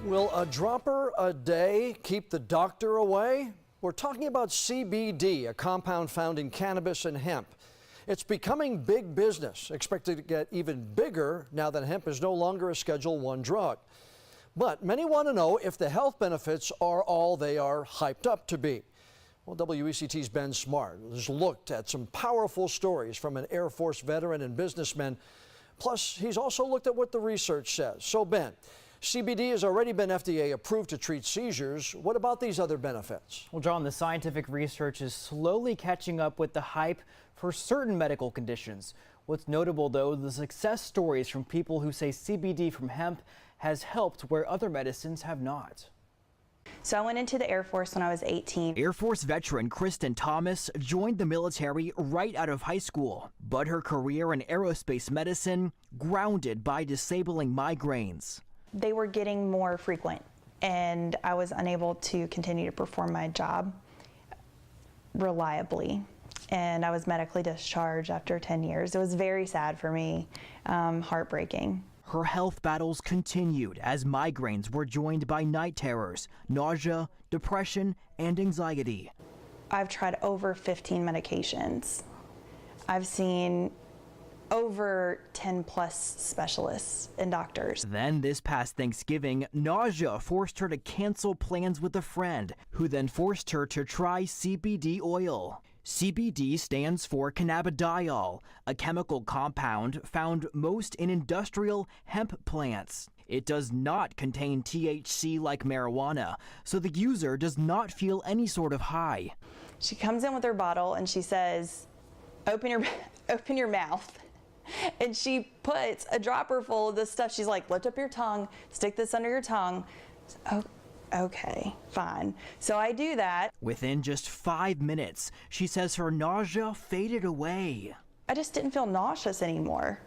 Will a dropper a day keep the doctor away? We're talking about CBD, a compound found in cannabis and hemp. It's becoming big business, expected to get even bigger now that hemp is no longer a Schedule I drug. But many want to know if the health benefits are all they are hyped up to be. Well, WECT's Ben Smart has looked at some powerful stories from an Air Force veteran and businessman. Plus, he's also looked at what the research says. So, Ben, CBD has already been FDA approved to treat seizures. What about these other benefits? Well, John, the scientific research is slowly catching up with the hype for certain medical conditions. What's notable, though, the success stories from people who say CBD from hemp has helped where other medicines have not. So I went into the Air Force when I was 18. Air Force veteran Kristen Thomas joined the military right out of high school, but her career in aerospace medicine grounded by disabling migraines. They were getting more frequent, and I was unable to continue to perform my job reliably. And I was medically discharged after 10 years. It was very sad for me, heartbreaking. Her health battles continued as migraines were joined by night terrors, nausea, depression, and anxiety. I've tried over 15 medications. I've seen over 10 plus specialists and doctors. Then this past Thanksgiving, nausea forced her to cancel plans with a friend, who then forced her to try CBD oil. CBD stands for cannabidiol, a chemical compound found most in industrial hemp plants. It does not contain THC like marijuana, so the user does not feel any sort of high. She comes in with her bottle and she says, open your mouth. And she puts a dropper full of this stuff. She's like, lift up your tongue, stick this under your tongue. Oh, okay, fine. So I do that. Within just 5 minutes, she says her nausea faded away. I just didn't feel nauseous anymore.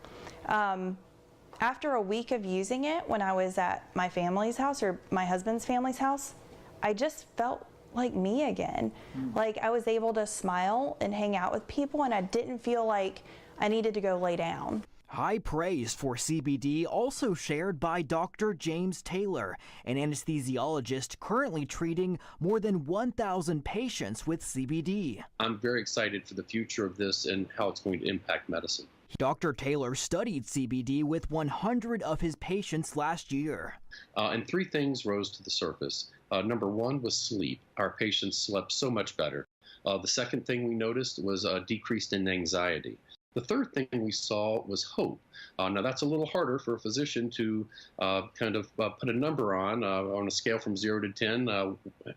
After a week of using it, when I was at my family's house or my husband's family's house, I just felt like me again. Like I was able to smile and hang out with people, and I didn't feel like I needed to go lay down. High praise for CBD also shared by Dr. James Taylor, an anesthesiologist currently treating more than 1,000 patients with CBD. I'm very excited for the future of this and how it's going to impact medicine. Dr. Taylor studied CBD with 100 of his patients last year. And three things rose to the surface. Number one was sleep. Our patients slept so much better. The second thing we noticed was a decrease in anxiety. The third thing we saw was hope. Now that's a little harder for a physician to put a number on a scale from 0 to 10,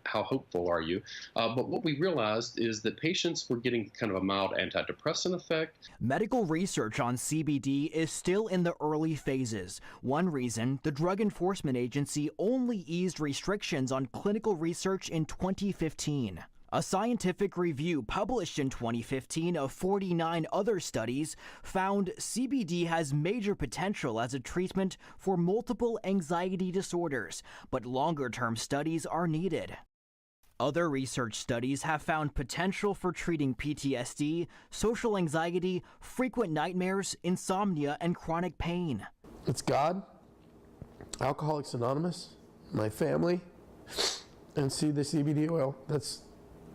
how hopeful are you? But what we realized is that patients were getting kind of a mild antidepressant effect. Medical research on CBD is still in the early phases. One reason, the Drug Enforcement Agency only eased restrictions on clinical research in 2015. A scientific review published in 2015 of 49 other studies found CBD has major potential as a treatment for multiple anxiety disorders, but longer-term studies are needed. Other research studies have found potential for treating PTSD, social anxiety, frequent nightmares, insomnia, and chronic pain. It's God, Alcoholics Anonymous, my family, and see the CBD oil.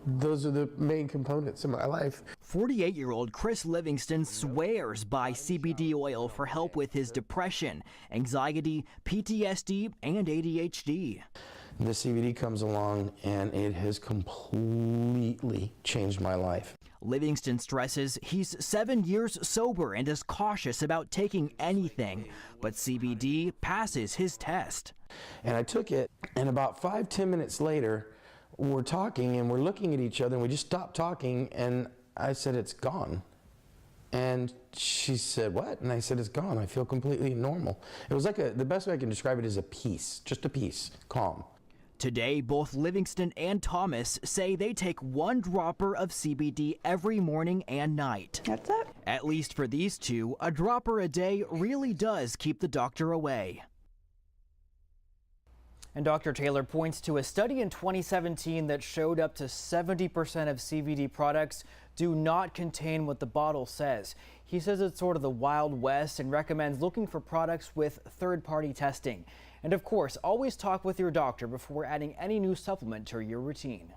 Those are the main components in my life. 48-year-old Chris Livingston swears by CBD oil for help with his depression, anxiety, PTSD, and ADHD. The CBD comes along and it has completely changed my life. Livingston stresses he's 7 years sober and is cautious about taking anything, but CBD passes his test. And I took it, and about 5-10 minutes later, we're talking and we're looking at each other, and we just stopped talking, and I said, it's gone. And she said, what? And I said, it's gone. I feel completely normal. It was like the best way I can describe it is a peace, just a peace, calm. Today, both Livingston and Thomas say they take 1 dropper of CBD every morning and night. That's it. At least for these two, a dropper a day really does keep the doctor away. And Dr. Taylor points to a study in 2017 that showed up to 70% of CBD products do not contain what the bottle says. He says it's sort of the Wild West and recommends looking for products with third-party testing. And of course, always talk with your doctor before adding any new supplement to your routine.